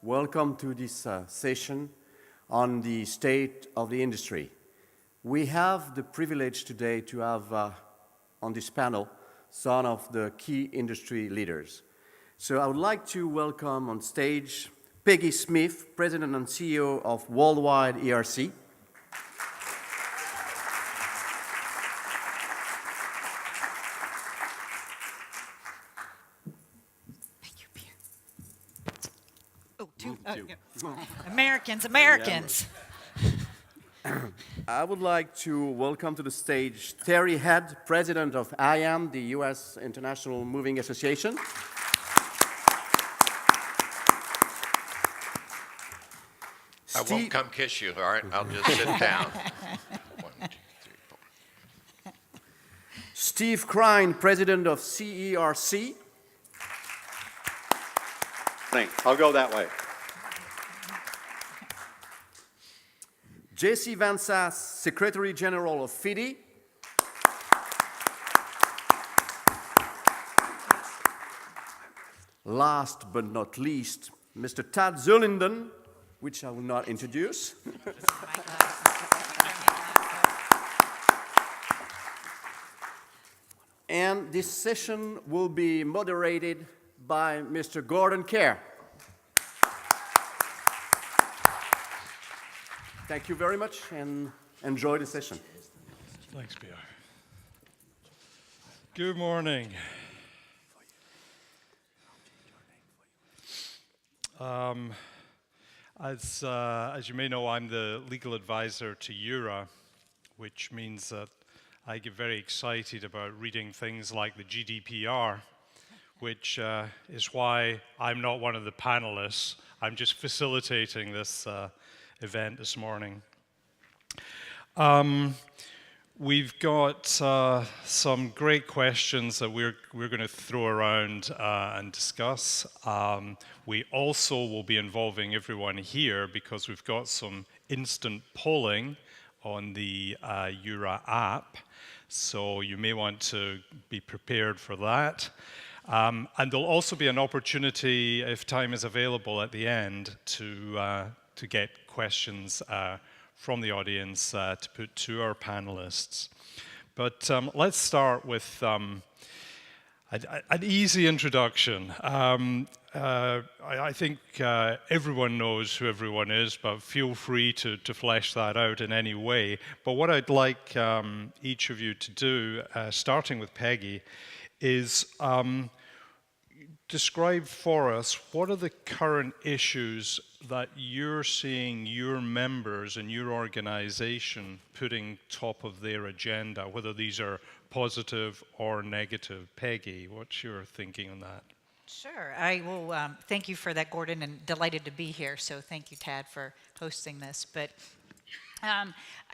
Welcome to this session on the state of the industry. We have the privilege today to have on this panel some of the key industry leaders. So I would like to welcome on stage Peggy Smith, President and CEO of Worldwide ERC. Americans. I would like to welcome to the stage Terry Head, President of IAM, the U.S. International Moving Association. I won't come kiss you, all right? I'll just sit down. 1, 2, 3, 4. Steve Krein, President of CERC. I'll go that way. J.C. Van Sass, Secretary General of FIDI. Last but not least, Mr. Tad Zulinden, which I will not introduce. And this session will be moderated by Mr. Gordon Kerr. Thank you very much and enjoy the session. Thanks, Pierre. Good morning. As you may know, I'm the legal advisor to Eura, which means that I get very excited about reading things like the GDPR, which is why I'm not one of the panelists. I'm just facilitating this event this morning. We've got some great questions that we're going to throw around and discuss. We also will be involving everyone here because we've got some instant polling on the Eura app, so you may want to be prepared for that. And there'll also be an opportunity, if time is available at the end, to get questions from the audience to put to our panelists. But let's start with an easy introduction. I think everyone knows who everyone is, but feel free to flesh that out in any way. But what I'd like each of you to do, starting with Peggy, is describe for us what are the current issues that you're seeing your members and your organization putting top of their agenda, whether these are positive or negative. Peggy, what's your thinking on that? Sure. I will thank you for that, Gordon, and delighted to be here. So thank you, Tad, for hosting this. But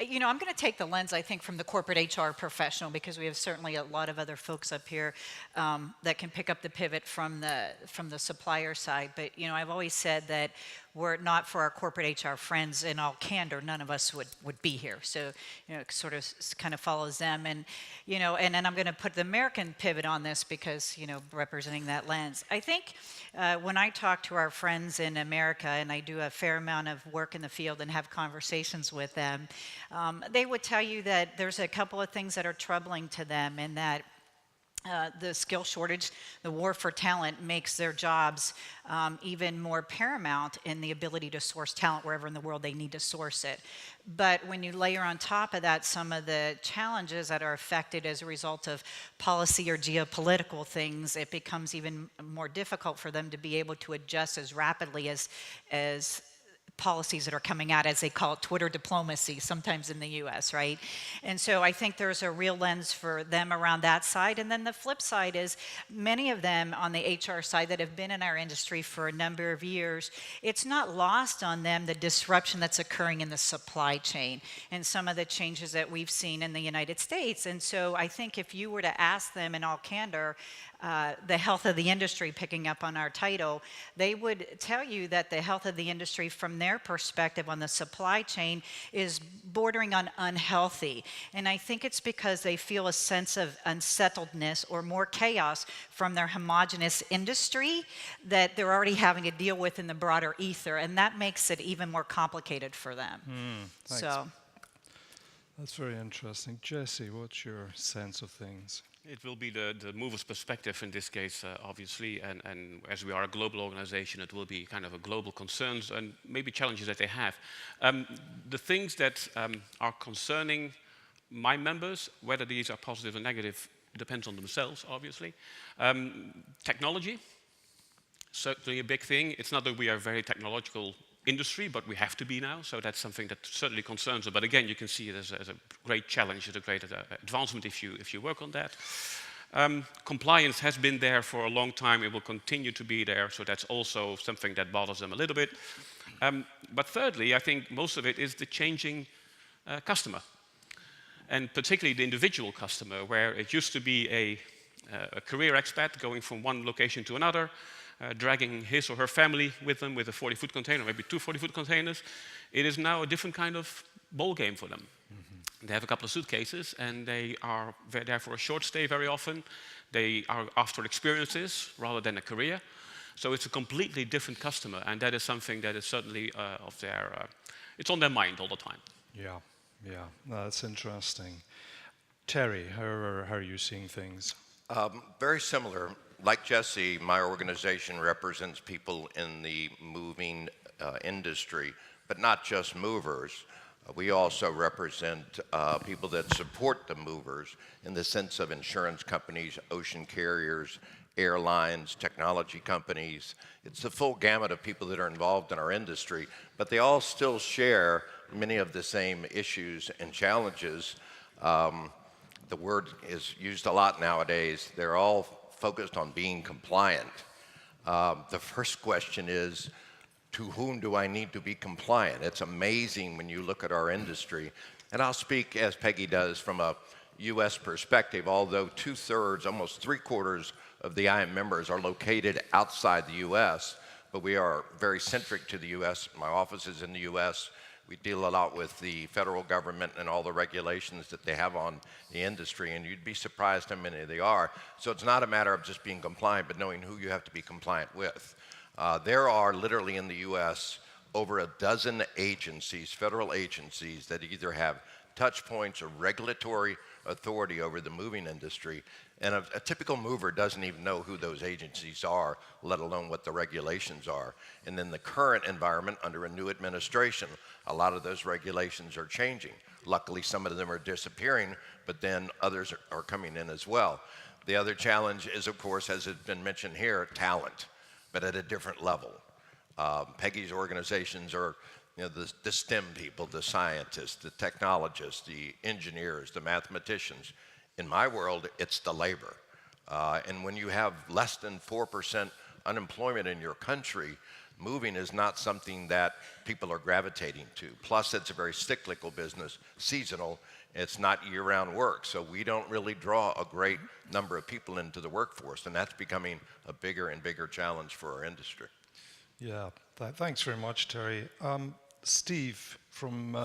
you know, I'm going to take the lens, I think, from the corporate HR professional, because we have certainly a lot of other folks up here that can pick up the pivot from the supplier side. But you know, I've always said that were it not for our corporate HR friends, in all candor, none of us would be here. So you know, it sort of kind of follows them, and you know, and then I'm going to put the American pivot on this because you know, representing that lens. I think when I talk to our friends in America, and I do a fair amount of work in the field and have conversations with them, they would tell you that there's a couple of things that are troubling to them, and that the skill shortage, the war for talent, makes their jobs even more paramount in the ability to source talent wherever in the world they need to source it. But when you layer on top of that some of the challenges that are affected as a result of policy or geopolitical things, it becomes even more difficult for them to be able to adjust as rapidly as policies that are coming out, as they call it, Twitter diplomacy, sometimes in the US, right? And so I think there's a real lens for them around that side. And then the flip side is many of them on the HR side that have been in our industry for a number of years, it's not lost on them the disruption that's occurring in the supply chain and some of the changes that we've seen in the United States. And so I think if you were to ask them in all candor, the health of the industry, picking up on our title, they would tell you that the health of the industry from their perspective on the supply chain is bordering on unhealthy. And I think it's because they feel a sense of unsettledness or more chaos from their homogenous industry that they're already having to deal with in the broader ether. And that makes it even more complicated for them. Thanks. So. That's very interesting. Jesse, what's your sense of things? It will be the mover's perspective in this case, obviously, and as we are a global organization, it will be kind of a global concerns and maybe challenges that they have. The things that are concerning my members, whether these are positive or negative, depends on themselves, obviously. Technology, certainly a big thing. It's not that we are a very technological industry, but we have to be now, so that's something that certainly concerns us. But again, you can see it as a great challenge, as a great advancement if you work on that. Compliance has been there for a long time. It will continue to be there, so that's also something that bothers them a little bit. But thirdly, I think most of it is the changing customer, and particularly the individual customer, where it used to be a career expat going from one location to another, dragging his or her family with them with a 40-foot container, maybe 2 40-foot containers. It is now a different kind of ball game for them. Mm-hmm. They have a couple of suitcases, and they are there for a short stay very often. They are after experiences rather than a career. So it's a completely different customer, and that is something that is certainly it's on their mind all the time. Yeah, no, that's interesting. Terry, how are you seeing things? Very similar. Like Jesse, my organization represents people in the moving industry, but not just movers. We also represent people that support the movers in the sense of insurance companies, ocean carriers, airlines, technology companies. It's the full gamut of people that are involved in our industry, but they all still share many of the same issues and challenges. The word is used a lot nowadays. They're all focused on being compliant. The first question is, to whom do I need to be compliant? It's amazing when you look at our industry. And I'll speak, as Peggy does, from a U.S. perspective, although 2/3, almost 3/4 of the IM members are located outside the U.S., but we are very centric to the U.S. My office is in the U.S. We deal a lot with the federal government and all the regulations that they have on the industry, and you'd be surprised how many they are. So it's not a matter of just being compliant, but knowing who you have to be compliant with. There are literally in the U.S. over a dozen agencies, federal agencies, that either have touch points or regulatory authority over the moving industry. And a typical mover doesn't even know who those agencies are, let alone what the regulations are. And in the current environment, under a new administration, a lot of those regulations are changing. Luckily, some of them are disappearing, but then others are coming in as well. The other challenge is, of course, as has been mentioned here, talent, but at a different level. Peggy's organizations are the STEM people, the scientists, the technologists, the engineers, the mathematicians. In my world, it's the labor. And when you have less than 4% unemployment in your country, moving is not something that people are gravitating to. Plus, it's a very cyclical business, seasonal. It's not year-round work, so we don't really draw a great number of people into the workforce, and that's becoming a bigger and bigger challenge for our industry. Yeah, thanks very much, Terry. Steve, from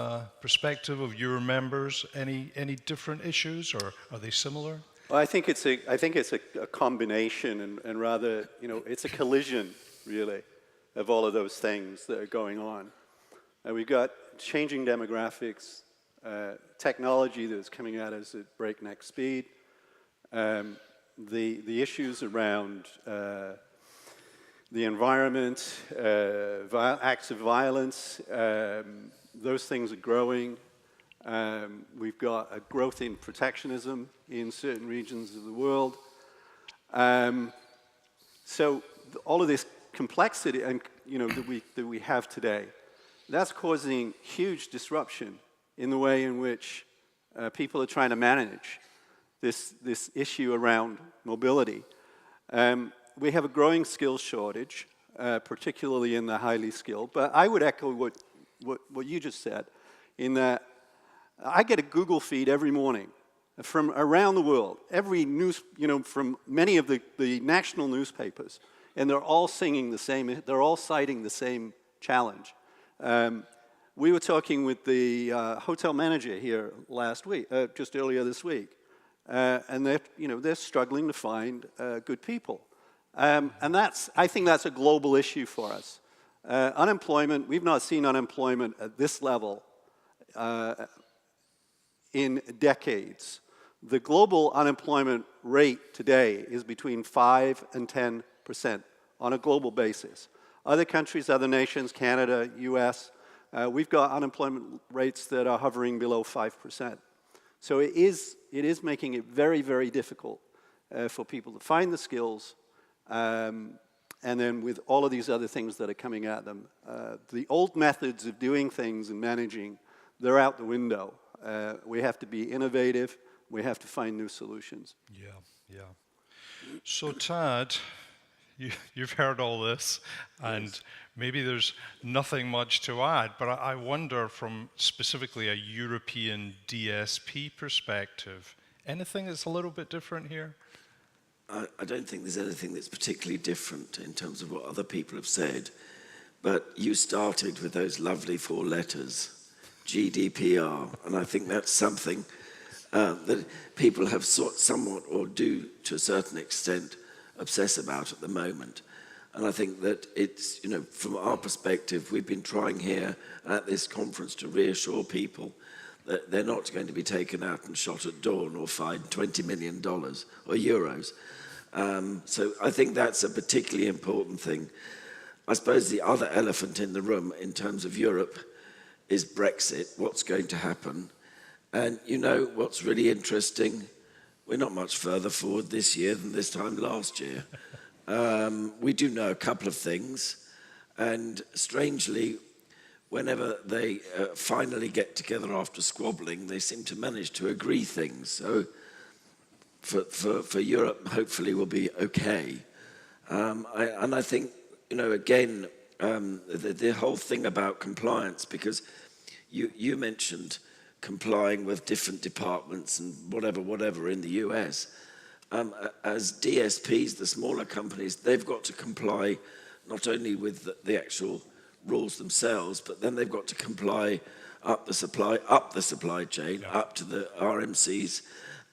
perspective of your members, any different issues, or are they similar? Well, I think it's a combination, and rather, it's a collision, really, of all of those things that are going on. We've got changing demographics, technology that's coming at us at breakneck speed, the issues around the environment, acts of violence, those things are growing. We've got a growth in protectionism in certain regions of the world. So all of this complexity and that we have today, that's causing huge disruption in the way in which people are trying to manage this issue around mobility. We have a growing skills shortage, particularly in the highly skilled. But I would echo what you just said, in that I get a Google feed every morning from around the world, every news, from many of the national newspapers, and they're all singing the same. They're all citing the same challenge. We were talking with the hotel manager here last week, just earlier this week, and they're struggling to find good people. And I think that's a global issue for us. Unemployment, we've not seen unemployment at this level in decades. The global unemployment rate today is between 5 and 10% on a global basis. Other countries, other nations, Canada, US, we've got unemployment rates that are hovering below 5%. So it is making it very, very difficult for people to find the skills, and then with all of these other things that are coming at them. The old methods of doing things and managing, they're out the window. We have to be innovative. We have to find new solutions. Yeah. So Tad, you've heard all this, and Yes. maybe there's nothing much to add, but I wonder from specifically a European DSP perspective, anything that's a little bit different here? I don't think there's anything that's particularly different in terms of what other people have said, but you started with those lovely 4 letters, GDPR, and I think that's something that people have somewhat, or do to a certain extent, obsess about at the moment. And I think that it's, from our perspective, we've been trying here at this conference to reassure people that they're not going to be taken out and shot at dawn or fined $20 million or euros. So I think that's a particularly important thing. I suppose the other elephant in the room in terms of Europe is Brexit, what's going to happen. And what's really interesting, we're not much further forward this year than this time last year. We do know a couple of things, and strangely, whenever they finally get together after squabbling, they seem to manage to agree things. So for Europe, hopefully will be okay. And I think, again, the whole thing about compliance, because you mentioned complying with different departments and whatever in the US. As DSPs, the smaller companies, they've got to comply not only with the actual rules themselves, but then they've got to comply up the supply chain, up to the RMCs.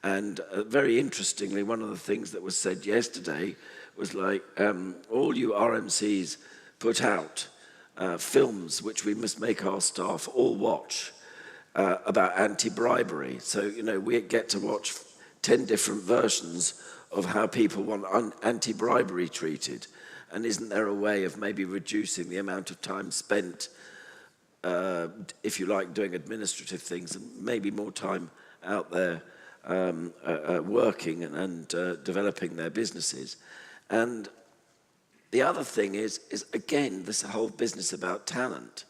And very interestingly, one of the things that was said yesterday was like, all you RMCs put out films which we must make our staff all watch about anti-bribery. So, we get to watch 10 different versions of how people want anti-bribery treated. And isn't there a way of maybe reducing the amount of time spent, if you like, doing administrative things, and maybe more time out there working and developing their businesses? And the other thing is again, this whole business about talent,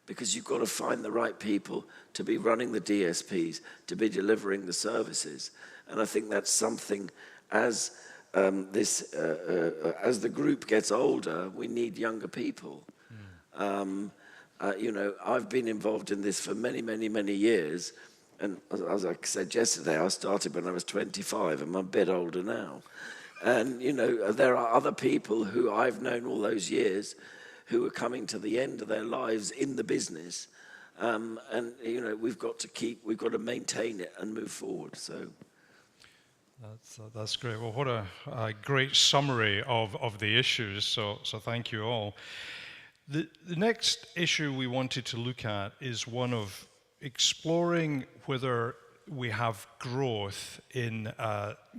because you've got to find the right people to be running the DSPs, to be delivering the services. And I think that's something, as the group gets older, we need younger people. I've been involved in this for many, many, many years. And as I said yesterday, I started when I was 25. I'm a bit older now. And, there are other people who I've known all those years who are coming to the end of their lives in the business. And, we've got to maintain it and move forward. So. That's great. Well, what a great summary of the issues. So thank you all. The next issue we wanted to look at is one of exploring whether we have growth in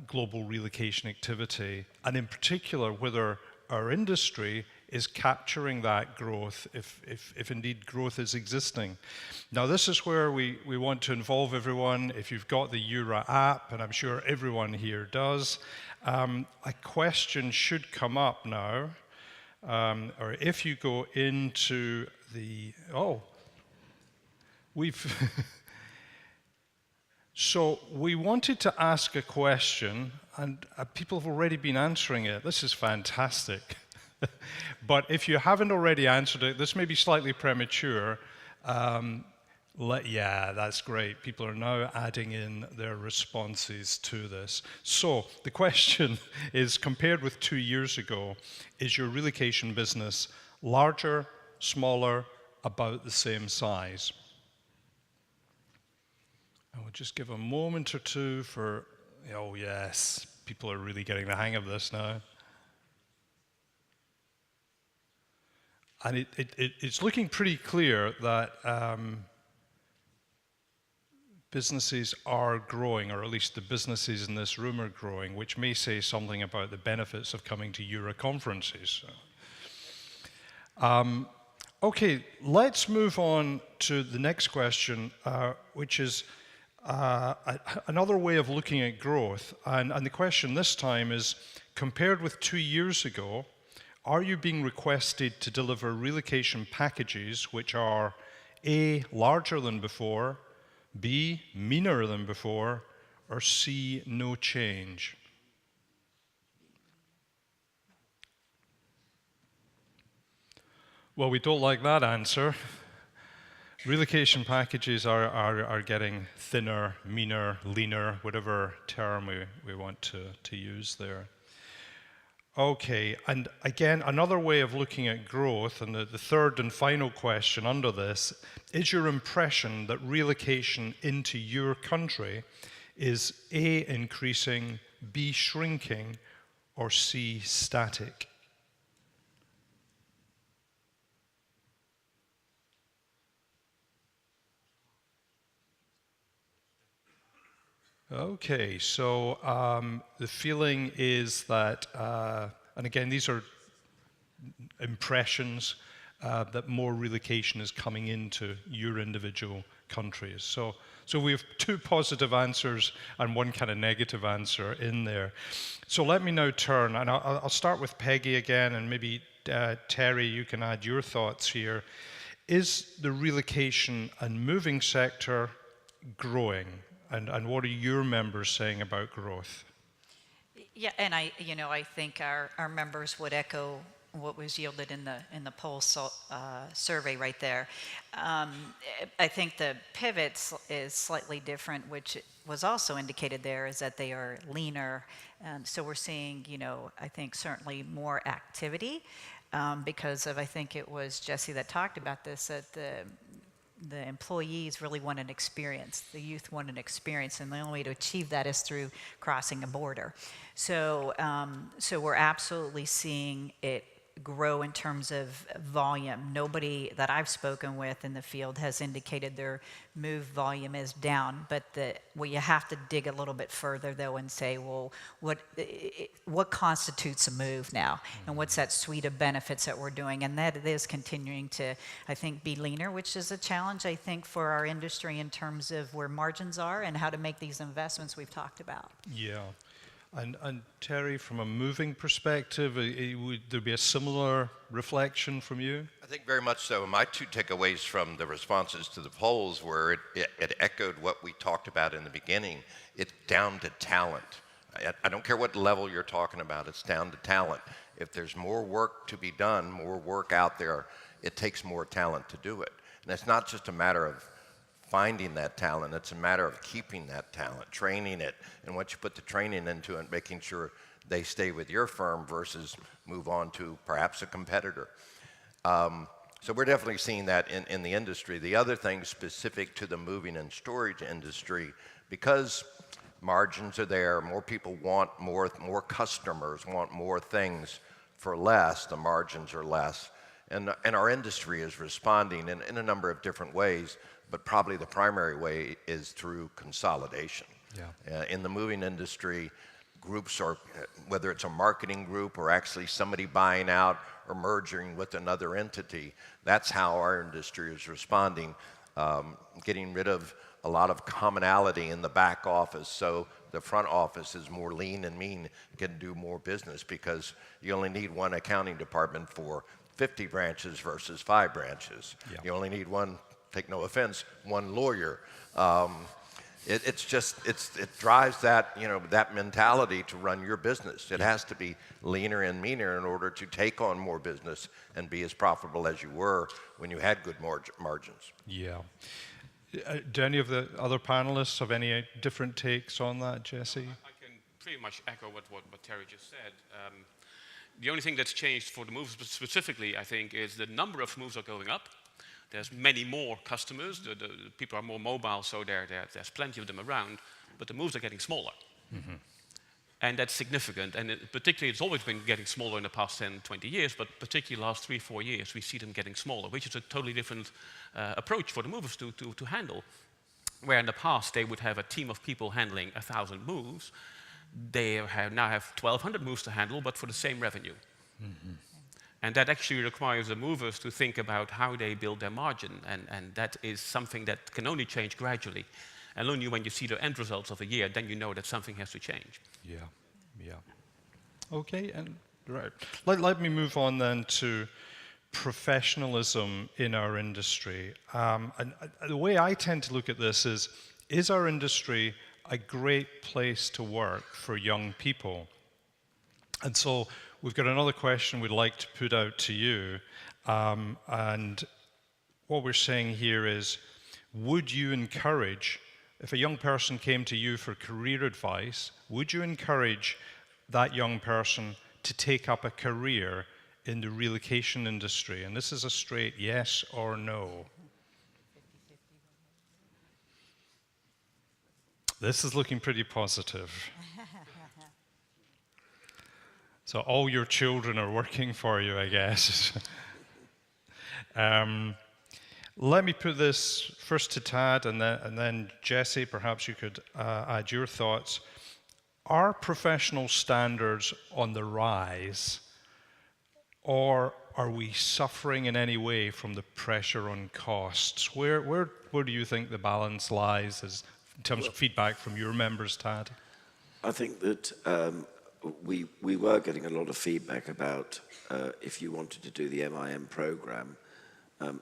global relocation activity, and in particular whether our industry is capturing that growth, if indeed growth is existing. Now, this is where we want to involve everyone. If you've got the Eura app, and I'm sure everyone here does, a question should come up now. Or if you go into the, so we wanted to ask a question, and people have already been answering it. This is fantastic. But if you haven't already answered it, this may be slightly premature. Yeah, that's great. People are now adding in their responses to this. So the question is, compared with 2 years ago, is your relocation business larger, smaller, about the same size. I will just give a moment or two for, oh yes, people are really getting the hang of this now. And it's looking pretty clear that businesses are growing, or at least the businesses in this room are growing, which may say something about the benefits of coming to Eura conferences. Okay, let's move on to the next question, which is another way of looking at growth. And the question this time is, compared with 2 years ago, are you being requested to deliver relocation packages which are A, larger than before, B, meaner than before, or C, no change? Well, we don't like that answer. Relocation packages are getting thinner, meaner, leaner, whatever term we want to use there. Okay, and again, another way of looking at growth, and the third and final question under this, is your impression that relocation into your country is A, increasing, B, shrinking, or C, static? Okay, so the feeling is that, and again, these are impressions, that more relocation is coming into your individual countries. So we have 2 positive answers and 1 kind of negative answer in there. So let me now turn, and I'll start with Peggy again, and maybe Terry, you can add your thoughts here. Is the relocation and moving sector growing? And what are your members saying about growth? Yeah, and I think our members would echo what was yielded in the poll survey right there. I think the pivots is slightly different, which was also indicated there, is that they are leaner. So we're seeing, I think certainly more activity because of, I think it was Jesse that talked about this, that the employees really want an experience. The youth want an experience, and the only way to achieve that is through crossing a border. So we're absolutely seeing it grow in terms of volume. Nobody that I've spoken with in the field has indicated their move volume is down, but you have to dig a little bit further though and say, well, what constitutes a move now? And what's that suite of benefits that we're doing? And that it is continuing to, I think, be leaner, which is a challenge, I think, for our industry in terms of where margins are and how to make these investments we've talked about. Yeah. And Terry, from a moving perspective, would there be a similar reflection from you? I think very much so. My 2 takeaways from the responses to the polls were it echoed what we talked about in the beginning. It's down to talent. I don't care what level you're talking about, it's down to talent. If there's more work to be done, more work out there, it takes more talent to do it. And it's not just a matter of finding that talent, it's a matter of keeping that talent, training it, and once you put the training into it, making sure they stay with your firm versus move on to perhaps a competitor. So we're definitely seeing that in the industry. The other thing specific to the moving and storage industry, because margins are there, more people want more customers want more things for less, the margins are less. And our industry is responding in a number of different ways, but probably the primary way is through consolidation. Yeah. In the moving industry, groups are, whether it's a marketing group or actually somebody buying out or merging with another entity, that's how our industry is responding, getting rid of a lot of commonality in the back office, so the front office is more lean and mean, can do more business because you only need 1 accounting department for 50 branches versus 5 branches. Yeah. You only need 1, take no offense, 1 lawyer. It drives that, that mentality to run your business. It has to be leaner and meaner in order to take on more business and be as profitable as you were when you had good margins. Yeah. Do any of the other panelists have any different takes on that, Jesse? I can pretty much echo what Terry just said. The only thing that's changed for the moves specifically, I think, is the number of moves are going up. There's many more customers, the people are more mobile, so there's plenty of them around, but the moves are getting smaller. And that's significant, and particularly it's always been getting smaller in the past 10, 20 years, but particularly the last 3, 4 years, we see them getting smaller, which is a totally different approach for the movers to handle. Where in the past they would have a team of people handling 1,000 moves, they now have 1,200 moves to handle, but for the same revenue. And that actually requires the movers to think about how they build their margin, and that is something that can only change gradually. And only when you see the end results of a year, then you know that something has to change. Yeah. Okay, and right. Let me move on then to professionalism in our industry. And the way I tend to look at this is our industry a great place to work for young people? And so we've got another question we'd like to put out to you. And what we're saying here is, would you encourage, if a young person came to you for career advice, would you encourage that young person to take up a career in the relocation industry? And this is a straight yes or no. This is looking pretty positive. So all your children are working for you, I guess. Let me put this first to Tad, and then Jesse, perhaps you could add your thoughts. Are professional standards on the rise, or are we suffering in any way from the pressure on costs? Where do you think the balance lies in terms of feedback from your members, Tad? I think that we were getting a lot of feedback about if you wanted to do the MIM program.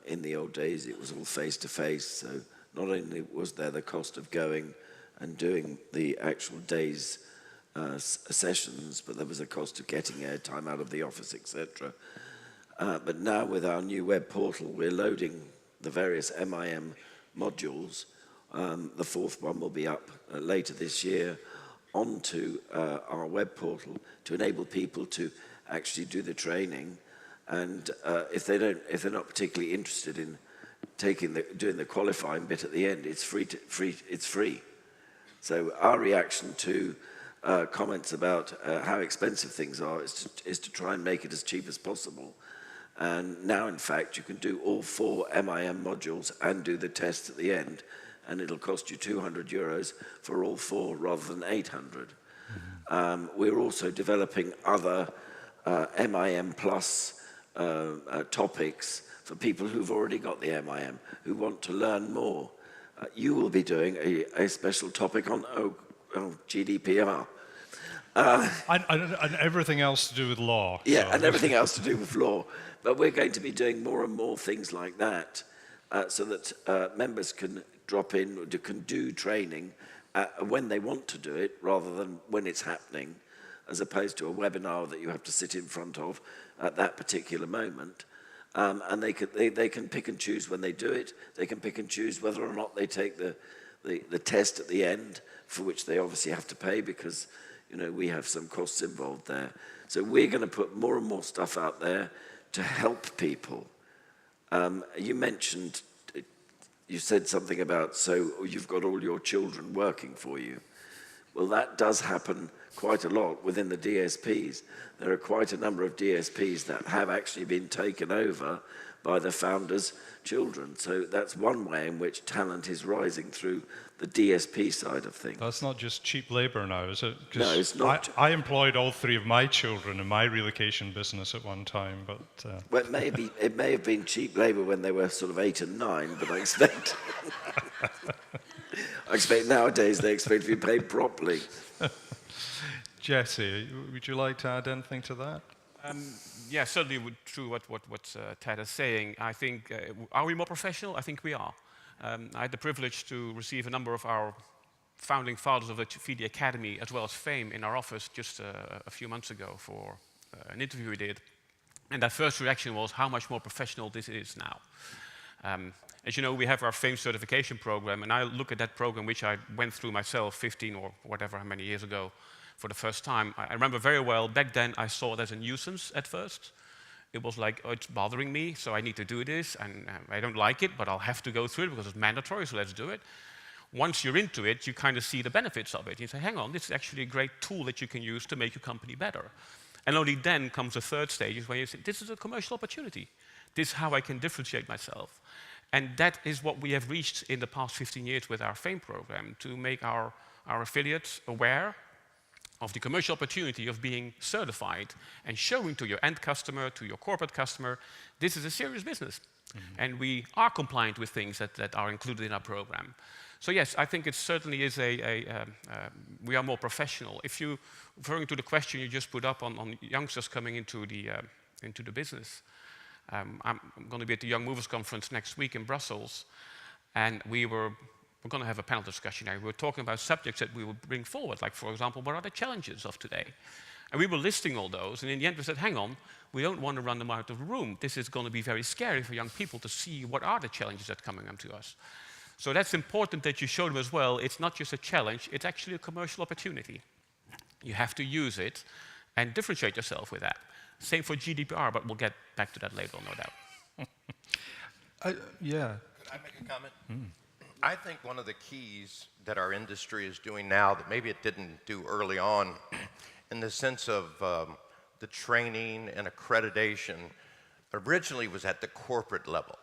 In the old days, it was all face-to-face, so not only was there the cost of going and doing the actual day's sessions, but there was a cost of getting airtime out of the office, etc. But now with our new web portal, we're loading the various MIM modules. The fourth one will be up later this year onto our web portal to enable people to actually do the training. And if they're not particularly interested in doing the qualifying bit at the end, it's free. So our reaction to comments about how expensive things are is to try and make it as cheap as possible. And now, in fact, you can do all 4 MIM modules and do the test at the end, and it'll cost you €200 for all 4 rather than 800. We're also developing other MIM plus topics for people who've already got the MIM, who want to learn more. You will be doing a special topic on GDPR. And everything else to do with law. Yeah, so. And everything else to do with law. But we're going to be doing more and more things like that so that members can drop in, can do training when they want to do it rather than when it's happening, as opposed to a webinar that you have to sit in front of at that particular moment. And they can pick and choose when they do it. They can pick and choose whether or not they take the test at the end, for which they obviously have to pay because we have some costs involved there. So we're going to put more and more stuff out there to help people. You said something about, so you've got all your children working for you. Well, that does happen quite a lot within the DSPs. There are quite a number of DSPs that have actually been taken over by the founders' children. So that's one way in which talent is rising through the DSP side of things. That's not just cheap labor now, is it? No, it's not. I employed all 3 of my children in my relocation business at one time, but... Well, it may have been cheap labor when they were sort of 8 and 9, but I expect... I expect nowadays they expect to be paid properly. Jesse, would you like to add anything to that? Yeah, certainly true what Tad is saying. I think, are we more professional? I think we are. I had the privilege to receive a number of our founding fathers of the FIDI Academy as well as FAME in our office just a few months ago for an interview we did. And their first reaction was how much more professional this is now. As you know, we have our FAME certification program, and I look at that program, which I went through myself 15 or whatever, how many years ago, for the first time. I remember very well, back then I saw it as a nuisance at first. It was like, oh, it's bothering me, so I need to do this, and I don't like it, but I'll have to go through it because it's mandatory, so let's do it. Once you're into it, you kind of see the benefits of it. You say, hang on, this is actually a great tool that you can use to make your company better. And only then comes the third stage, where you say, this is a commercial opportunity. This is how I can differentiate myself. And that is what we have reached in the past 15 years with our FAME program, to make our affiliates aware of the commercial opportunity of being certified and showing to your end customer, to your corporate customer, this is a serious business. And we are compliant with things that are included in our program. So yes, I think it certainly is we are more professional. If you, referring to the question you just put up on youngsters coming into the business, I'm going to be at the Young Movers Conference next week in Brussels, and we're going to have a panel discussion here. We're talking about subjects that we will bring forward, like, for example, what are the challenges of today? And we were listing all those, and in the end we said, hang on, we don't want to run them out of the room. This is going to be very scary for young people to see what are the challenges that are coming up to us. So that's important that you show them as well. It's not just a challenge, it's actually a commercial opportunity. You have to use it and differentiate yourself with that. Same for GDPR, but we'll get back to that later on, no doubt. Yeah. Could I make a comment? I think one of the keys that our industry is doing now that maybe it didn't do early on, in the sense of the training and accreditation, originally was at the corporate level.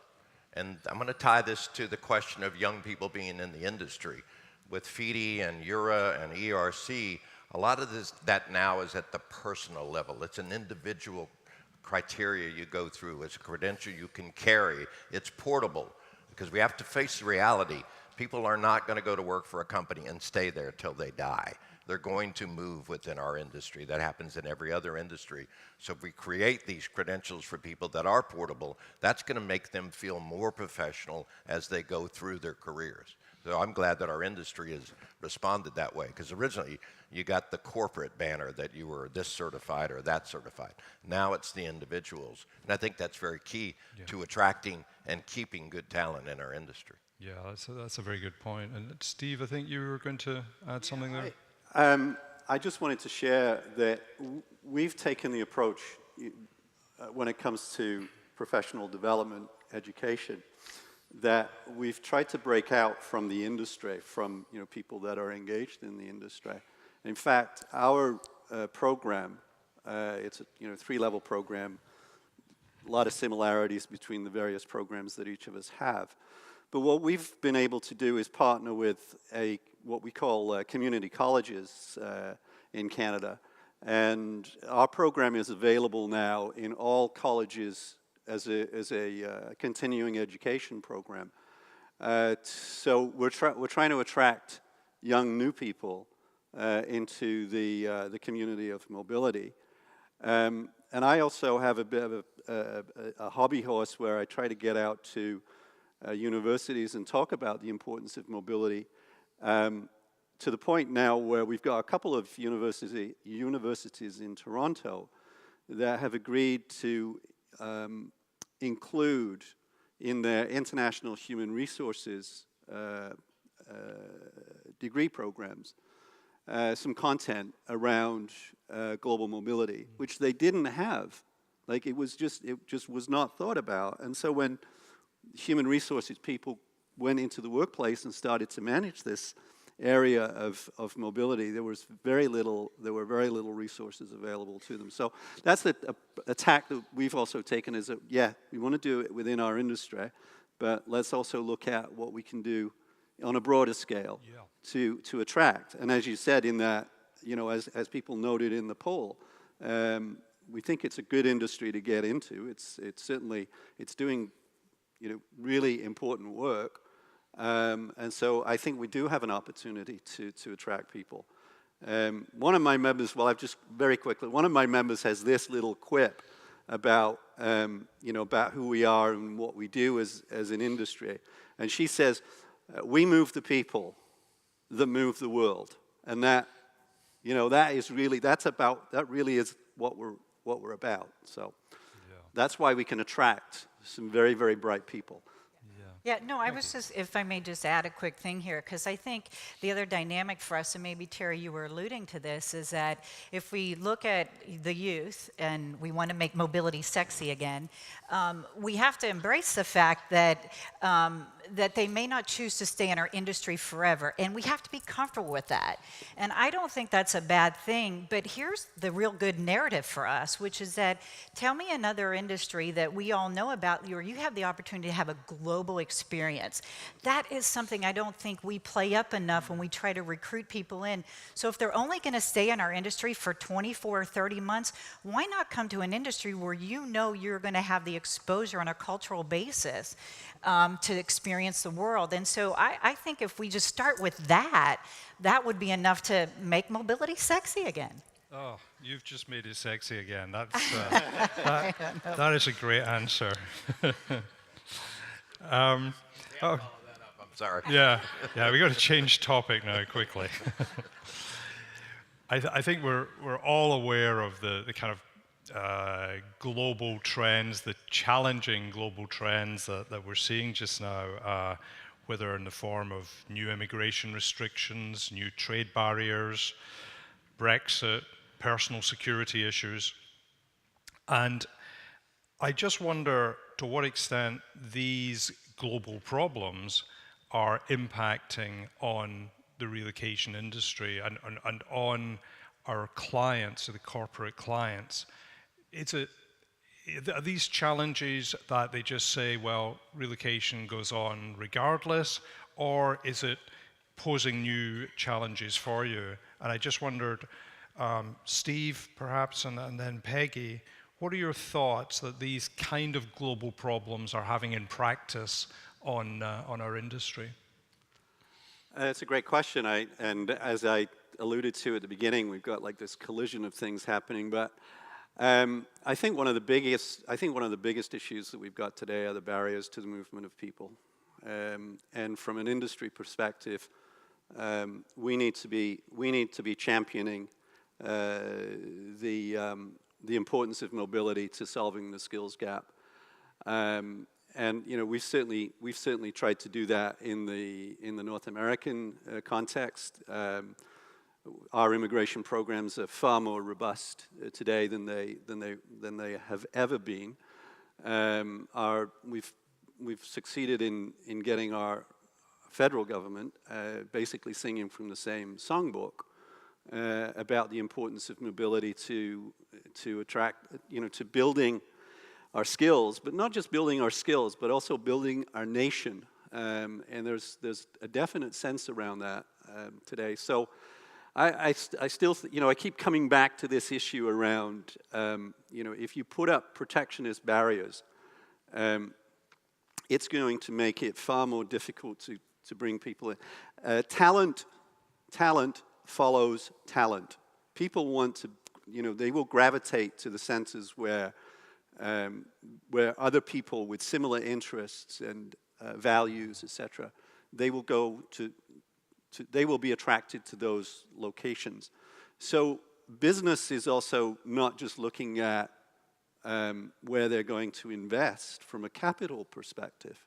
And I'm going to tie this to the question of young people being in the industry. With FIDI and Eura and ERC, a lot of that now is at the personal level. It's an individual criteria you go through. It's a credential you can carry. It's portable, because we have to face the reality. People are not going to go to work for a company and stay there till they die. They're going to move within our industry. That happens in every other industry. So if we create these credentials for people that are portable, that's going to make them feel more professional as they go through their careers. So I'm glad that our industry has responded that way, because originally you got the corporate banner that you were this certified or that certified. Now it's the individuals. And I think that's very key to attracting and keeping good talent in our industry. Yeah, that's a very good point. And Steve, I think you were going to add something there? I just wanted to share that we've taken the approach when it comes to professional development education, that we've tried to break out from the industry, from people that are engaged in the industry. In fact, our program, it's a 3-level program, a lot of similarities between the various programs that each of us have. But what we've been able to do is partner with what we call community colleges in Canada. And our program is available now in all colleges as a continuing education program. So we're trying to attract young new people into the community of mobility. And I also have a bit of a hobby horse where I try to get out to universities and talk about the importance of mobility, to the point now where we've got a couple of universities in Toronto that have agreed to include in their international human resources degree programs some content around global mobility, which they didn't have. Like, it just was not thought about. And so when human resources people went into the workplace and started to manage this area of mobility, there were very little resources available to them. So that's the tack that we've also taken, is that, yeah, we want to do it within our industry, but let's also look at what we can do on a broader scale to attract. And as you said in that, as people noted in the poll, we think it's a good industry to get into. It's certainly doing really important work. And so I think we do have an opportunity to attract people. One of my members, one of my members has this little quip about, about who we are and what we do as an industry. And she says, we move the people that move the world. And that really is what we're about. So that's why we can attract some very, very bright people. Yeah, no, I was just, if I may just add a quick thing here, because I think the other dynamic for us, and maybe Terry, you were alluding to this, is that if we look at the youth and we want to make mobility sexy again, we have to embrace the fact that that they may not choose to stay in our industry forever, and we have to be comfortable with that. And I don't think that's a bad thing, but here's the real good narrative for us, which is that tell me another industry that we all know about where you have the opportunity to have a global experience. That is something I don't think we play up enough when we try to recruit people in. So if they're only going to stay in our industry for 24 or 30 months, why not come to an industry where you know you're going to have the exposure on a cultural basis to experience the world? And so I think if we just start with that, that would be enough to make mobility sexy again. Oh, you've just made it sexy again. That's that is a great answer. Oh. I'm sorry. Yeah, we got to change topic now quickly. I think we're all aware of the kind of global trends, the challenging global trends that we're seeing just now, whether in the form of new immigration restrictions, new trade barriers, Brexit, personal security issues. And I just wonder to what extent these global problems are impacting on the relocation industry and on our clients, the corporate clients. Are these challenges that they just say, well, relocation goes on regardless, or is it posing new challenges for you? And I just wondered, Steve, perhaps, and then Peggy, what are your thoughts that these kind of global problems are having in practice on our industry? It's a great question, and as I alluded to at the beginning, we've got like this collision of things happening. But I think one of the biggest issues that we've got today are the barriers to the movement of people. And from an industry perspective, we need to be championing the importance of mobility to solving the skills gap. And you know, we've certainly tried to do that in the North American context. Our immigration programs are far more robust today than they have ever been. We've succeeded in getting our federal government basically singing from the same songbook about the importance of mobility to attract, you know, to building our skills, but not just building our skills, but also building our nation. And there's a definite sense around that today. So I still, you know, I keep coming back to this issue around, you know, if you put up protectionist barriers, it's going to make it far more difficult to bring people in. Talent follows talent. People want to, you know, they will gravitate to the centers where other people with similar interests and values, etc., they will go to they will be attracted to those locations. So business is also not just looking at where they're going to invest from a capital perspective,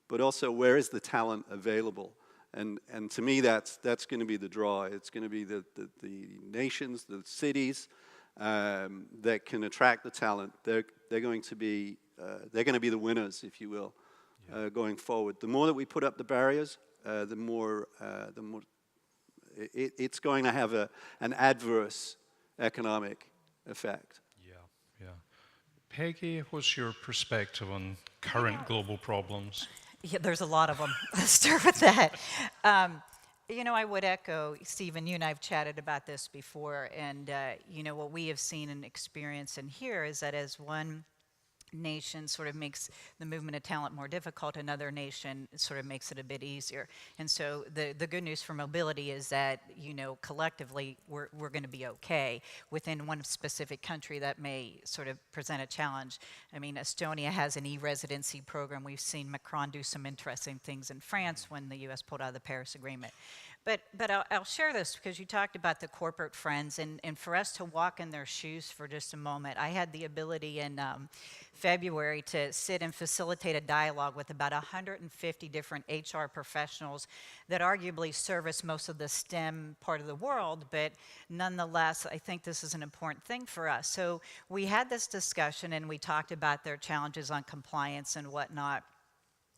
but also where is the talent available. And to me, that's going to be the draw. It's going to be the nations, the cities that can attract the talent. They're going to be the winners, if you will, going forward. The more that we put up the barriers, the more it's going to have an adverse economic effect. Yeah. Peggy, what's your perspective on current global problems? Yeah, there's a lot of them. Let's start with that. You know, I would echo, Stephen, you and I have chatted about this before, and you know, what we have seen and experienced and hear is that as one nation sort of makes the movement of talent more difficult, another nation sort of makes it a bit easier. And so the good news for mobility is that, you know, collectively we're going to be okay. Within one specific country that may sort of present a challenge. I mean, Estonia has an e-residency program. We've seen Macron do some interesting things in France when the US pulled out of the Paris Agreement. But I'll share this because you talked about the corporate friends, and for us to walk in their shoes for just a moment, I had the ability in February to sit and facilitate a dialogue with about 150 different HR professionals that arguably service most of the STEM part of the world, but nonetheless, I think this is an important thing for us. So we had this discussion and we talked about their challenges on compliance and whatnot.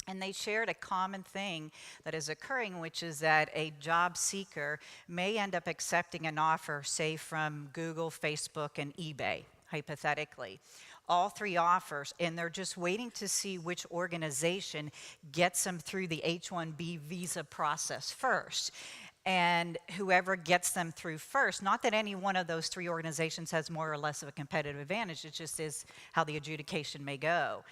And they shared a common thing that is occurring, which is that a job seeker may end up accepting an offer, say, from Google, Facebook, and eBay, hypothetically. All three offers, and they're just waiting to see which organization gets them through the H-1B visa process first. And whoever gets them through first, not that any one of those three organizations has more or less of a competitive advantage, it just is how the adjudication may go.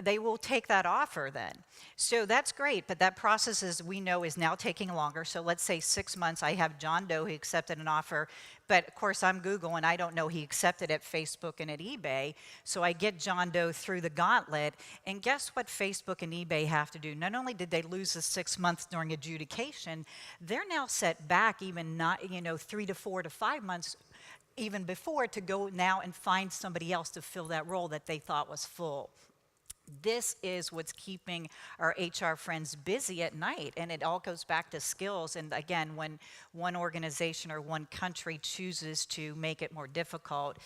They will take that offer then. So that's great, but that process, as we know, is now taking longer. So let's say 6 months, I have John Doe who accepted an offer, but of course I'm Google and I don't know he accepted at Facebook and at eBay. So I get John Doe through the gauntlet, and guess what Facebook and eBay have to do? Not only did they lose the 6 months during adjudication, they're now set back even not, 3 to 4 to 5 months even before to go now and find somebody else to fill that role that they thought was full. This is what's keeping our HR friends busy at night, and it all goes back to skills. And again, when one organization or one country chooses to make it more difficult,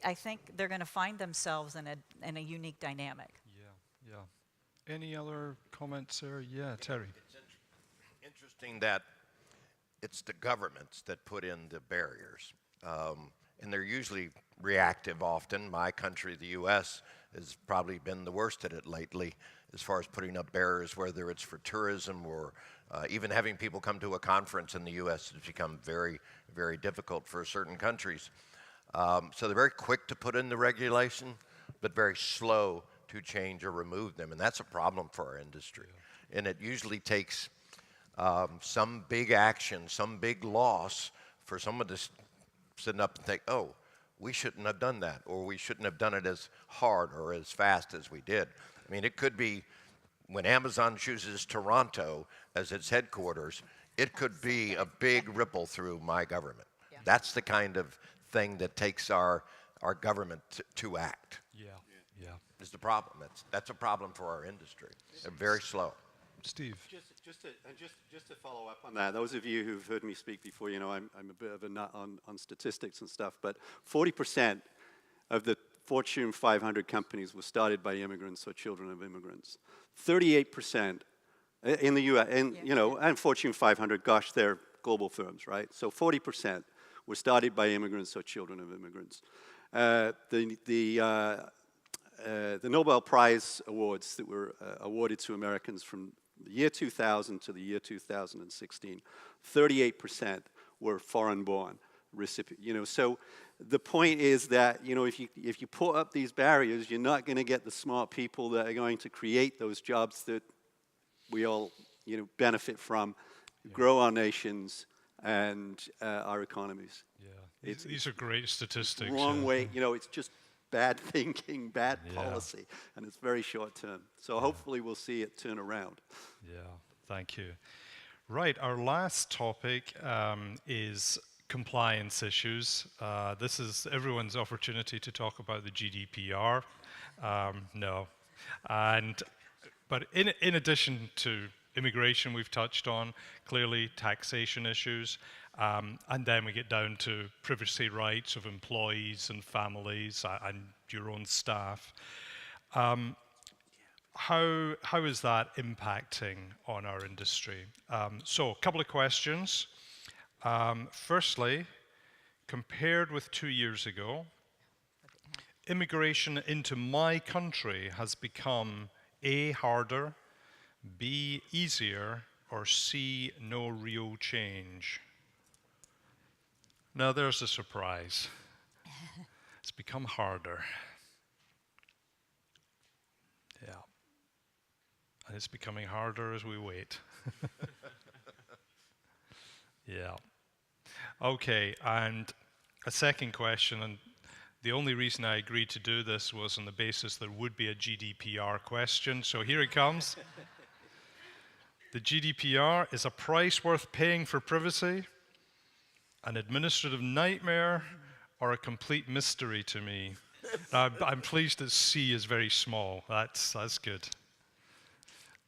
I think they're going to find themselves in a unique dynamic. Yeah, yeah. Any other comments there? Yeah, Terry. It's interesting that it's the governments that put in the barriers, and they're usually reactive often. My country, the U.S., has probably been the worst at it lately as far as putting up barriers, whether it's for tourism or even having people come to a conference in the U.S. has become very, very difficult for certain countries. So they're very quick to put in the regulation, but very slow to change or remove them, and that's a problem for our industry. And it usually takes some big action, some big loss for someone to sit up and think, oh, we shouldn't have done that, or we shouldn't have done it as hard or as fast as we did. I mean, it could be when Amazon chooses Toronto as its headquarters, it could be a big ripple through my government. Yeah. That's the kind of thing that takes our government to act. Yeah, yeah. Is the problem. That's a problem for our industry. They're very slow. Steve. Just to follow up on that, those of you who've heard me speak before, I'm a bit of a nut on statistics and stuff, but 40% of the Fortune 500 companies were started by immigrants or children of immigrants. 38% in the U.S., and Fortune 500, gosh, they're global firms, right? So 40% were started by immigrants or children of immigrants. The Nobel Prize awards that were awarded to Americans from the year 2000 to the year 2016, 38% were foreign-born recipients. So the point is that, if you put up these barriers, you're not going to get the smart people that are going to create those jobs that we all, benefit from, grow our nations and our economies. Yeah, these are great statistics. Wrong way, it's just bad thinking, bad policy, and it's very short term. So hopefully we'll see it turn around. Yeah, thank you. Right, our last topic is compliance issues. This is everyone's opportunity to talk about the GDPR. But in addition to immigration we've touched on, clearly taxation issues, and then we get down to privacy rights of employees and families and your own staff. How is that impacting on our industry? So a couple of questions. Firstly, compared with 2 years ago, immigration into my country has become A, harder, B, easier, or C, no real change. Now there's a surprise. It's become harder. Yeah. And it's becoming harder as we wait. Yeah. Okay, and a second question, and the only reason I agreed to do this was on the basis there would be a GDPR question, so here it comes. The GDPR is a price worth paying for privacy, an administrative nightmare, or a complete mystery to me. I'm pleased that C is very small. That's good.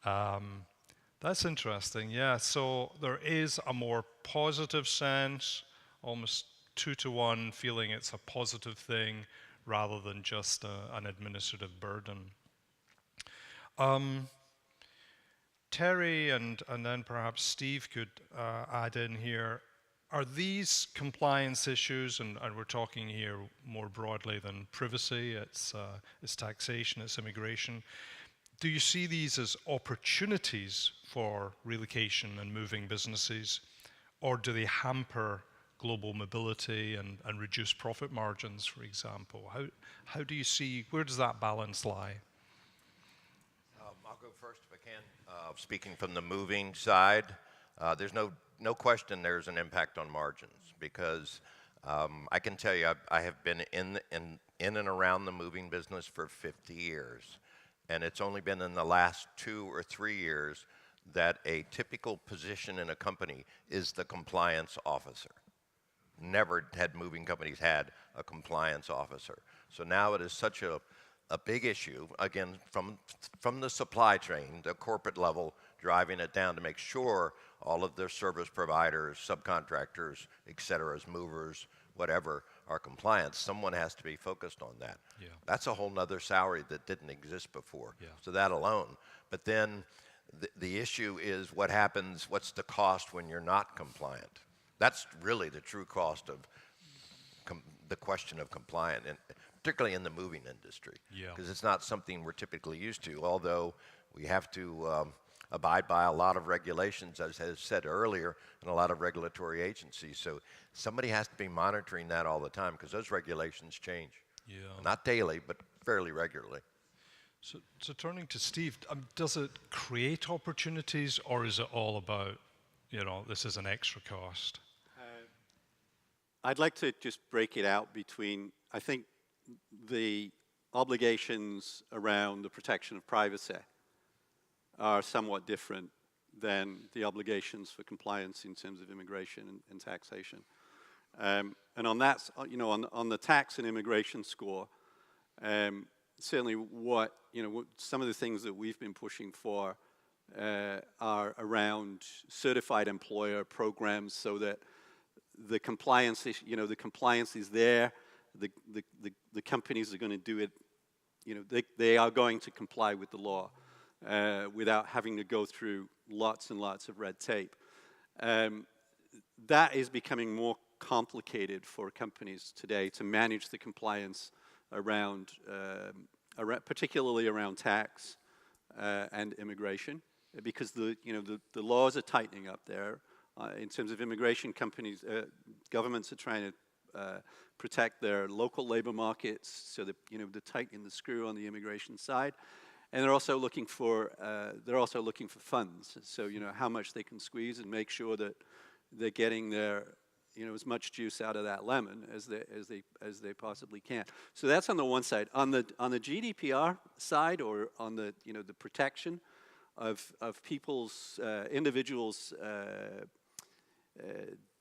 That's interesting, yeah. So there is a more positive sense, almost 2-to-1, feeling it's a positive thing rather than just an administrative burden. Terry and then perhaps Steve could add in here. Are these compliance issues, and we're talking here more broadly than privacy, it's taxation, it's immigration, do you see these as opportunities for relocation and moving businesses, or do they hamper global mobility and reduce profit margins, for example? How do you see, where does that balance lie? I'll go first if I can. Speaking from the moving side, there's no question there's an impact on margins because I can tell you I have been in and around the moving business for 50 years. And it's only been in the last 2 or 3 years that a typical position in a company is the compliance officer. Never had moving companies had a compliance officer. So now it is such a big issue, again, from the supply chain, the corporate level, driving it down to make sure all of their service providers, subcontractors, et cetera, movers, whatever, are compliant. Someone has to be focused on that. Yeah. That's a whole nother salary that didn't exist before. Yeah. So that alone. But then the issue is what happens, what's the cost when you're not compliant? That's really the true cost of the question of compliant, and particularly in the moving industry. Yeah. Because it's not something we're typically used to, although we have to abide by a lot of regulations, as has said earlier, and a lot of regulatory agencies. So somebody has to be monitoring that all the time because those regulations change. Yeah. Not daily, but fairly regularly. So turning to Steve, does it create opportunities, or is it all about, this is an extra cost? I'd like to just break it out between, I think, the obligations around the protection of privacy are somewhat different than the obligations for compliance in terms of immigration and taxation. And on that, on the tax and immigration score, certainly what some of the things that we've been pushing for are around certified employer programs so that the compliance, the compliance is there. The companies are going to do it. They are going to comply with the law without having to go through lots and lots of red tape. That is becoming more complicated for companies today to manage the compliance around, particularly around tax and immigration, because the laws are tightening up there. In terms of immigration companies, governments are trying to protect their local labor markets, so that they're tightening the screw on the immigration side, and they're also looking for funds. So how much they can squeeze and make sure that they're getting their as much juice out of that lemon as they possibly can. So that's on the one side. On the GDPR side, or on the the protection of people's individuals'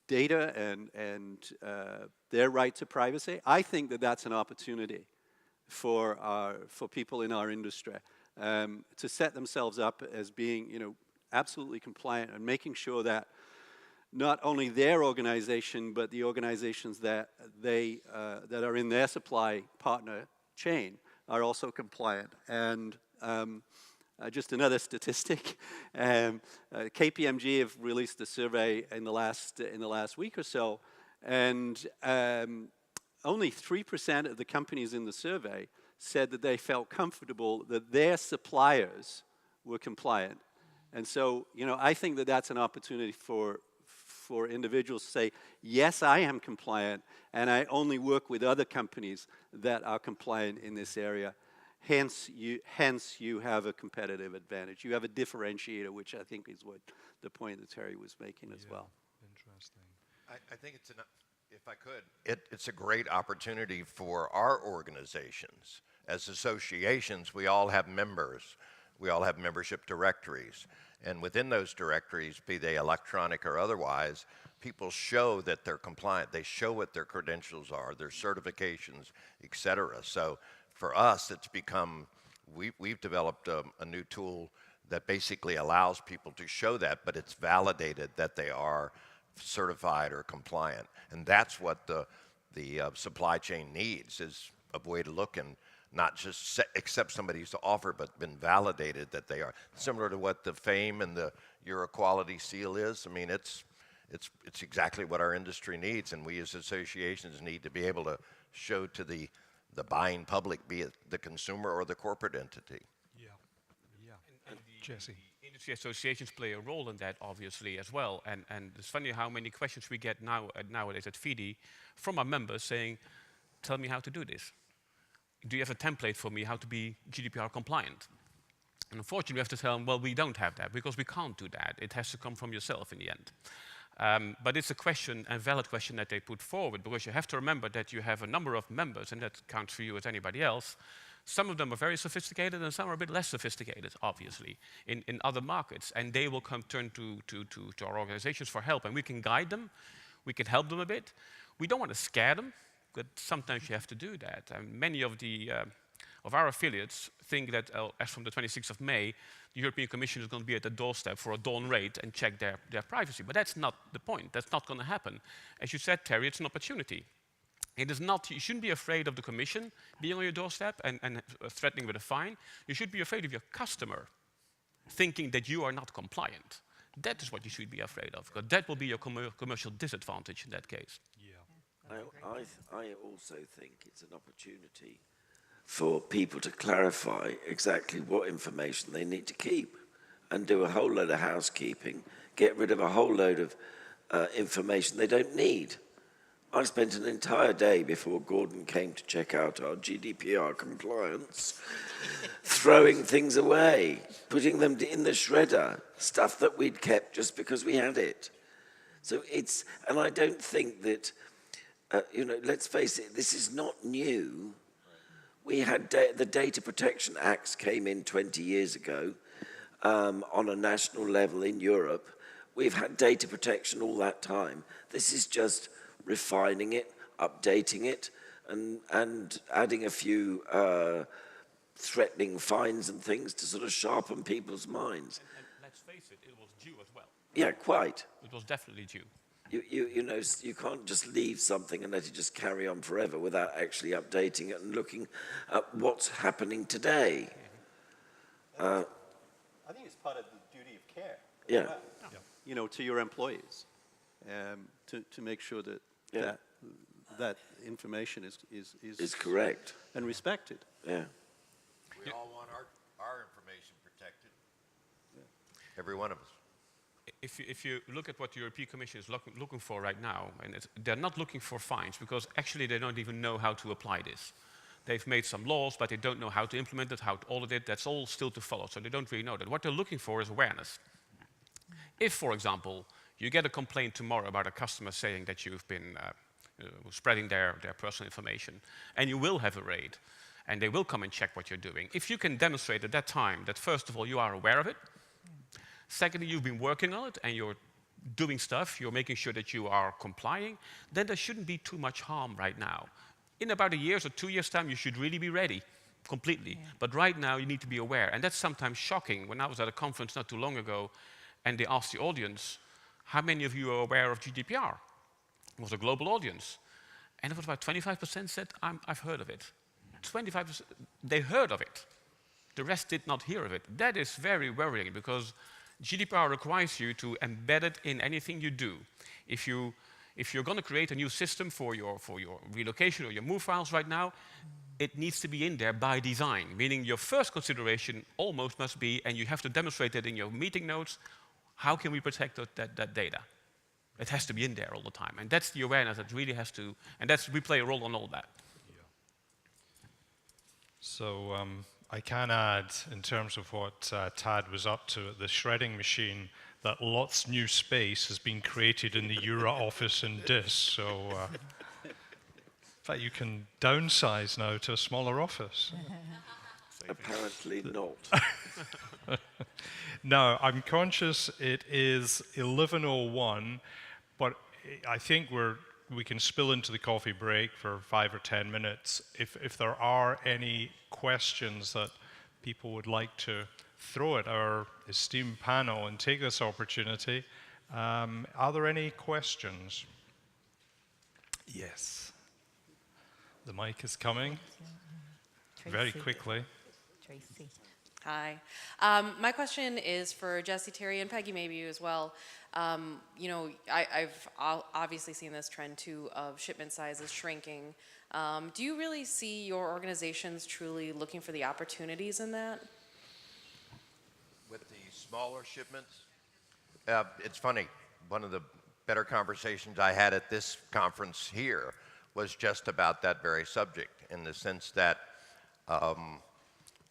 data and their right to privacy, I think that that's an opportunity for people in our industry to set themselves up as being absolutely compliant and making sure that not only their organization but the organizations that that are in their supply partner chain are also compliant. And just another statistic, KPMG have released a survey in the last week or so, and only 3% of the companies in the survey said that they felt comfortable that their suppliers were compliant. And so, I think that that's an opportunity for individuals to say, yes, I am compliant, and I only work with other companies that are compliant in this area. Hence, you have a competitive advantage. You have a differentiator, which I think is what the point that Terry was making as well. Interesting. I think if I could, it's a great opportunity for our organizations. As associations, we all have members. We all have membership directories. And within those directories, be they electronic or otherwise, people show that they're compliant. They show what their credentials are, their certifications, et cetera. So for us, it's become, we've developed a new tool that basically allows people to show that, but it's validated that they are certified or compliant. And that's what the supply chain needs, is a way to look and not just accept somebody's offer, but been validated that they are. Similar to what the FAME and the Eura Quality Seal is. I mean, it's exactly what our industry needs, and we as associations need to be able to show to the buying public, be it the consumer or the corporate entity. And Jesse. the industry associations play a role in that, obviously, as well. And it's funny how many questions we get nowadays at FIDI from our members saying, tell me how to do this. Do you have a template for me how to be GDPR compliant? And unfortunately, we have to tell them, well, we don't have that because we can't do that. It has to come from yourself in the end. But it's a question, a valid question that they put forward, because you have to remember that you have a number of members, and that counts for you as anybody else. Some of them are very sophisticated, and some are a bit less sophisticated, obviously, in other markets. And they will turn to our organizations for help, and we can guide them. We can help them a bit. We don't want to scare them, but sometimes you have to do that. And many of our affiliates think that as from the 26th of May, the European Commission is going to be at the doorstep for a dawn raid and check their privacy. But that's not the point. That's not going to happen. As you said, Terry, it's an opportunity. It is not, you shouldn't be afraid of the Commission being on your doorstep and threatening with a fine. You should be afraid of your customer thinking that you are not compliant. That is what you should be afraid of, because that will be your commercial disadvantage in that case. I also think it's an opportunity for people to clarify exactly what information they need to keep and do a whole load of housekeeping, get rid of a whole load of information they don't need. I spent an entire day before Gordon came to check out our GDPR compliance, throwing things away, putting them in the shredder, stuff that we'd kept just because we had it. So it's, and I don't think that, let's face it, this is not new. We had the Data Protection Acts came in 20 years ago on a national level in Europe. We've had data protection all that time. This is just refining it, updating it, and adding a few threatening fines and things to sort of sharpen people's minds. And let's face it, it was due as well. Yeah, quite. It was definitely due. You can't just leave something and let it just carry on forever without actually updating it and looking at what's happening today. I think it's part of the duty of care. Yeah. Well, to your employees, to make sure that that information is correct and respected. Yeah. We all want our information protected. Every one of us. If you look at what the European Commission is looking for right now, and they're not looking for fines, because actually they don't even know how to apply this. They've made some laws, but they don't know how to implement it, how to audit it. That's all still to follow, so they don't really know that. What they're looking for is awareness. If, for example, you get a complaint tomorrow about a customer saying that you've been spreading their personal information, and you will have a raid, and they will come and check what you're doing. If you can demonstrate at that time that, first of all, you are aware of it, secondly, you've been working on it and you're doing stuff, you're making sure that you are complying, then there shouldn't be too much harm right now. In about a year or 2 years' time, you should really be ready completely. Yeah. But right now, you need to be aware. And that's sometimes shocking. When I was at a conference not too long ago, and they asked the audience, how many of you are aware of GDPR? It was a global audience. And it was about 25% said, I've heard of it. 25%, they heard of it. The rest did not hear of it. That is very worrying, because GDPR requires you to embed it in anything you do. If you're going to create a new system for your relocation or your move files right now, it needs to be in there by design, meaning your first consideration almost must be, and you have to demonstrate it in your meeting notes, how can we protect that data? It has to be in there all the time. And that's the awareness that really has to, and we play a role on all that. Yeah. So, I can add, in terms of what Tad was up to at the shredding machine, that lots new space has been created in the Eura office in DIS. So, in fact, you can downsize now to a smaller office. Say Apparently not. Now, I'm conscious it is 11:01, but I think we can spill into the coffee break for 5 or 10 minutes. If there are any questions that people would like to throw at our esteemed panel and take this opportunity, are there any questions? Yes. The mic is coming very quickly. Tracy. Hi. My question is for Jesse, Terry, and Peggy, maybe you as well. I've obviously seen this trend too of shipment sizes shrinking. Do you really see your organizations truly looking for the opportunities in that? With the smaller shipments, it's funny. One of the better conversations I had at this conference here was just about that very subject, in the sense that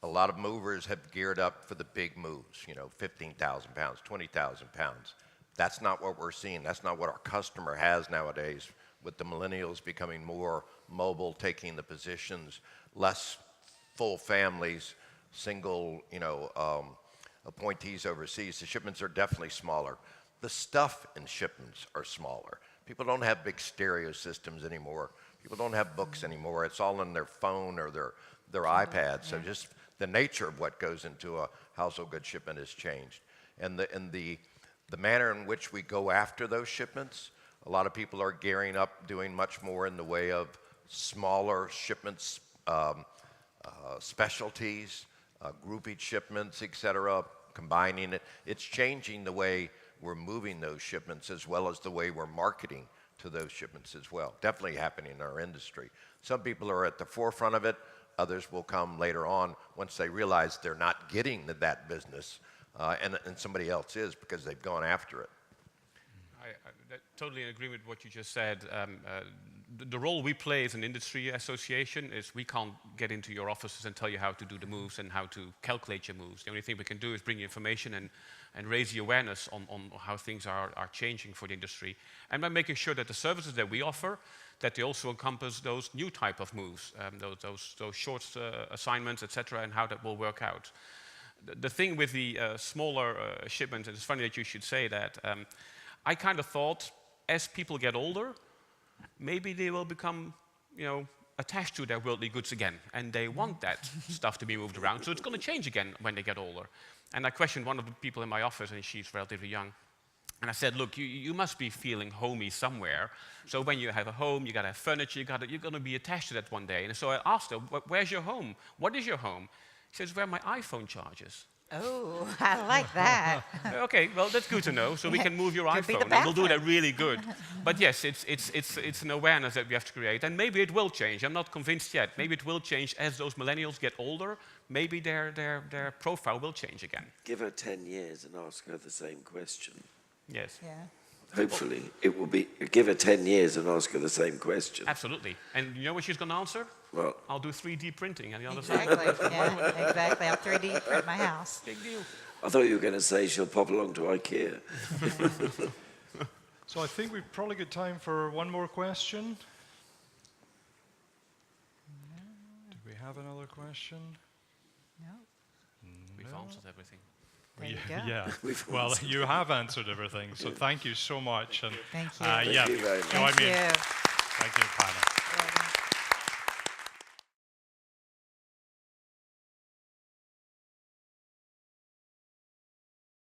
a lot of movers have geared up for the big moves, 15,000 pounds, 20,000 pounds. That's not what we're seeing. That's not what our customer has nowadays, with the millennials becoming more mobile, taking the positions, less full families, single, appointees overseas. The shipments are definitely smaller. The stuff in shipments are smaller. People don't have big stereo systems anymore. People don't have books anymore. It's all in their phone or their iPad. So just the nature of what goes into a household goods shipment has changed. And the manner in which we go after those shipments, a lot of people are gearing up, doing much more in the way of smaller shipments, specialties, groupage shipments, et cetera, combining it. It's changing the way we're moving those shipments, as well as the way we're marketing to those shipments as well. Definitely happening in our industry. Some people are at the forefront of it. Others will come later on once they realize they're not getting that business, and somebody else is, because they've gone after it. I totally agree with what you just said. The role we play as an industry association is we can't get into your offices and tell you how to do the moves and how to calculate your moves. The only thing we can do is bring you information and raise the awareness on how things are changing for the industry. And by making sure that the services that we offer, that they also encompass those new type of moves, those short assignments, etc., and how that will work out. The thing with the smaller shipments, and it's funny that you should say that, I kind of thought as people get older, maybe they will become, attached to their worldly goods again, and they want that stuff to be moved around. So it's going to change again when they get older. And I questioned one of the people in my office, and she's relatively young. And I said, look, you must be feeling homey somewhere. So when you have a home, you got to have furniture, you're going to be attached to that one day. And so I asked her, where's your home? What is your home? She says, where my iPhone charges. Oh, I like that. Okay, well, that's good to know. So we can move your Could be the iPhone, and we'll do that bathroom. really good. But yes, it's an awareness that we have to create. And maybe it will change. I'm not convinced yet. Maybe it will change as those millennials get older. Maybe their profile will change again. Give her 10 years and ask her the same question. Yes. Yeah. Hopefully, it will be. Give her 10 years and ask her the same question. Absolutely. And you know what she's going to answer? Well, I'll do 3D printing on the other side. Exactly. Yeah, exactly. I'll 3D print my house. Big deal. I thought you were going to say she'll pop along to IKEA. So I think we've probably got time for one more question. Do we have another question? No. We've answered everything. There you go. Yeah. We've Well, answered. you have answered everything, so thank you so much. And Thank you. yeah, you very much. join Thank me. you. Thank you, panel. Well done.